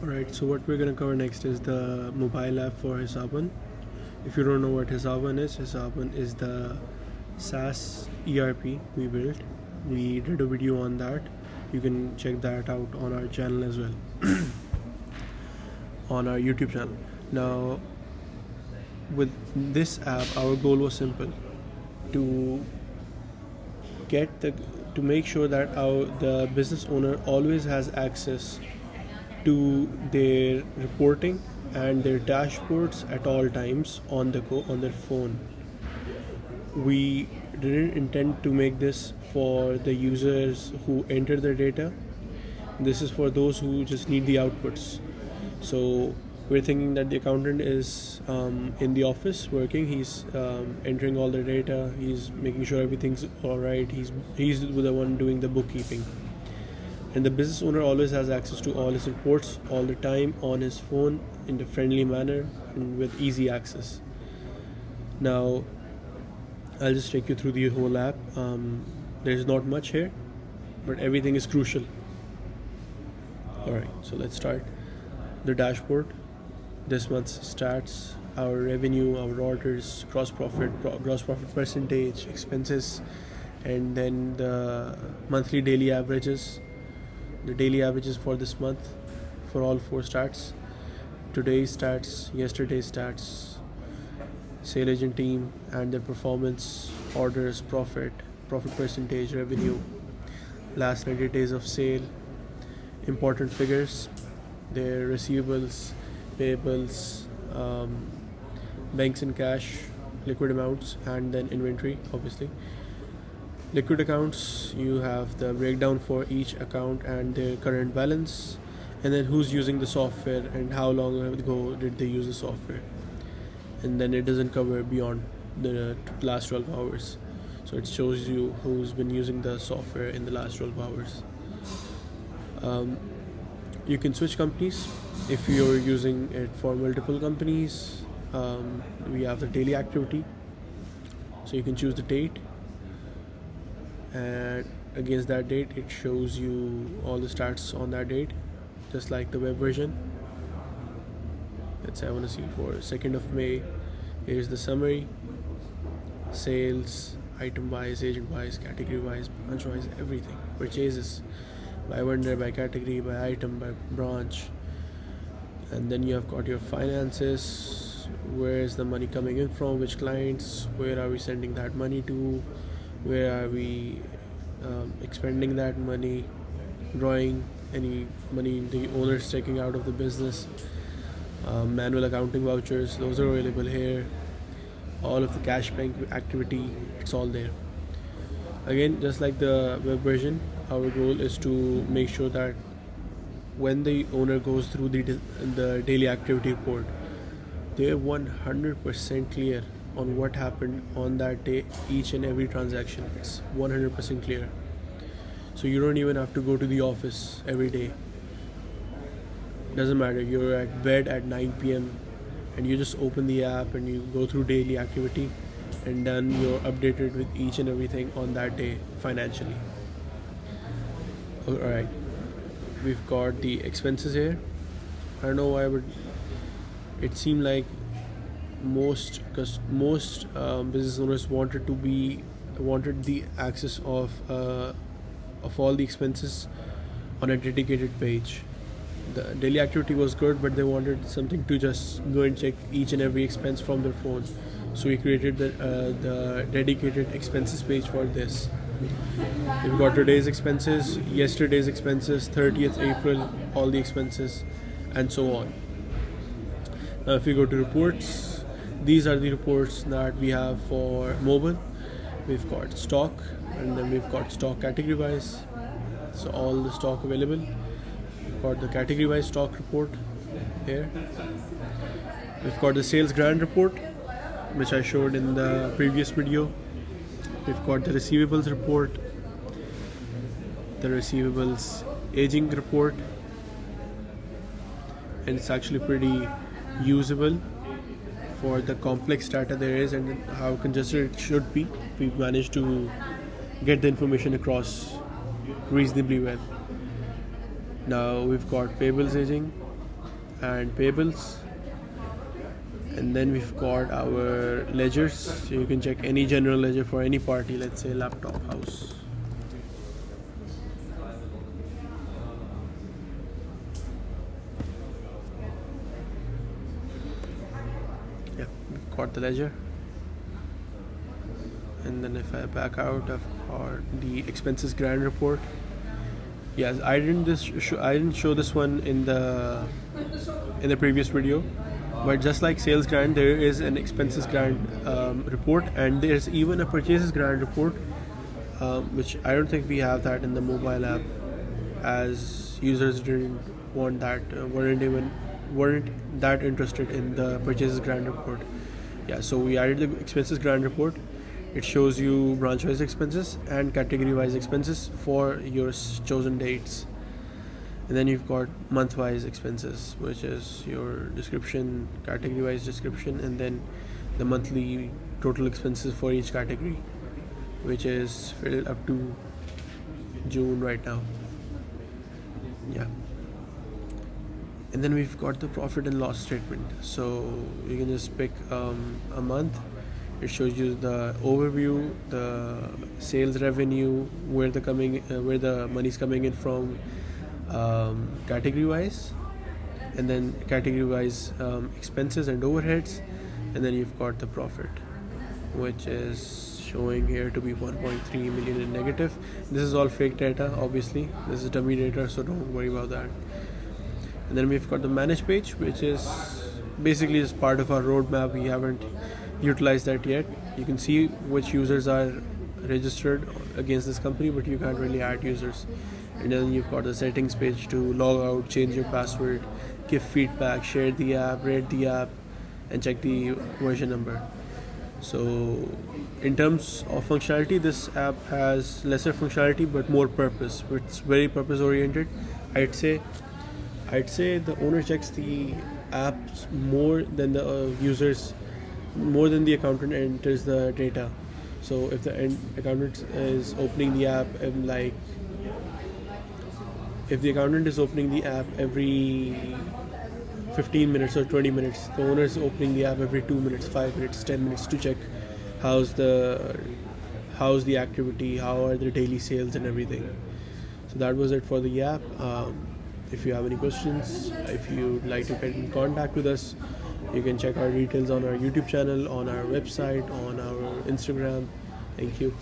Alright, so what we're going to cover next is the mobile app for HysabOne. If you don't know what HysabOne is the SaaS ERP we built. We did a video on that. You can check that out on our channel as well, on our YouTube channel. Now, with this app, our goal was simple: to to make sure that the business owner always has access to their reporting and their dashboards at all times on their phone. We didn't intend to make this for the users who enter their data. This is for those who just need the outputs. So we're thinking that the accountant is in the office working. He's entering all the data. He's making sure everything's all right. He's the one doing the bookkeeping. And the business owner always has access to all his reports all the time on his phone in a friendly manner and with easy access. Now, I'll just take you through the whole app. There's not much here, but everything is crucial. Alright, so let's start. The dashboard, this month's stats, our revenue, our orders, gross profit percentage, expenses, and then the monthly daily averages. The daily averages for this month for all 4 stats: today's stats, yesterday's stats, sale agent team and their performance, orders, profit percentage, revenue, last 90 days of sale, important figures, their receivables, payables, banks and cash, liquid amounts, and then inventory, obviously. Liquid accounts, you have the breakdown for each account and their current balance, and then who's using the software and how long ago did they use the software. And then it doesn't cover beyond the last 12 hours. So it shows you who's been using the software in the last 12 hours. You can switch companies if you're using it for multiple companies. We have the daily activity, so you can choose the date, and against that date it shows you all the stats on that date, just like the web version. Let's say I want to see for 2nd of May. Here's the summary: sales, item wise, agent wise, category wise, branch wise, everything. Purchases by vendor, by category, by item, by branch. And then you have got your finances: where is the money coming in from, which clients, where are we sending that money to, where are we expending that money, drawing any money the owner's taking out of the business, manual accounting vouchers, those are available here. All of the cash bank activity, it's all there. Again, just like the web version, our goal is to make sure that when the owner goes through the daily activity report, they're 100% clear on what happened on that day, each and every transaction. It's 100% clear. So you don't even have to go to the office every day. Doesn't matter, you're at bed at 9 p.m. and you just open the app and you go through daily activity, and then you're updated with each and everything on that day financially. Alright, we've got the expenses here. I don't know why, but it seemed like most business owners wanted the access of all the expenses on a dedicated page. The daily activity was good, but they wanted something to just go and check each and every expense from their phone. So we created the dedicated expenses page for this. We've got today's expenses, yesterday's expenses, 30th April, all the expenses, and so on. Now if we go to reports, these are the reports that we have for mobile. We've got stock, and then we've got stock category wise, so all the stock available. We've got the category wise stock report here. We've got the sales grand report, which I showed in the previous video. We've got the receivables report, the receivables aging report, and it's actually pretty usable for the complex data there is and how congested it should be. We've managed to get the information across reasonably well. Now we've got payables aging, and payables. And then we've got our ledgers, so you can check any general ledger for any party, let's say laptop house. Yeah, we've got the ledger. And then if I back out, I've got the expenses grand report. Yes, I didn't show this one in the previous video, but just like sales grant, there is an expenses grant report, and there's even a purchases grant report, which I don't think we have that in the mobile app, as users didn't want that, weren't that interested in the purchases grant report. Yeah, so we added the expenses grant report. It shows you branch-wise expenses and category-wise expenses for your chosen dates. And then you've got month-wise expenses, which is your description, category-wise description, and then the monthly total expenses for each category, which is filled up to June right now. Yeah. And then we've got the profit and loss statement. So you can just pick a month. It shows you the overview, the sales revenue, where the money's coming in from, category wise, and then category wise expenses and overheads, and then you've got the profit, which is showing here to be 1.3 million in negative. This is all fake data, obviously. This is dummy data, so don't worry about that. And then we've got the manage page, which is basically is part of our roadmap. We haven't utilized that yet. You can see which users are registered against this company, but you can't really add users. And then you've got the settings page to log out, change your password, give feedback, share the app, rate the app, and check the version number. So in terms of functionality, this app has lesser functionality but more purpose. It's very purpose oriented. I'd say the owner checks the apps more than the users, more than the accountant enters the data. So if the accountant is opening the app, if the accountant is opening the app every 15 minutes or 20 minutes, the owner is opening the app every 2 minutes, 5 minutes, 10 minutes to check how's the activity, how are the daily sales and everything. So that was it for the app. If you have any questions, if you'd like to get in contact with us, you can check our details on our YouTube channel, on our website, on our Instagram. Thank you.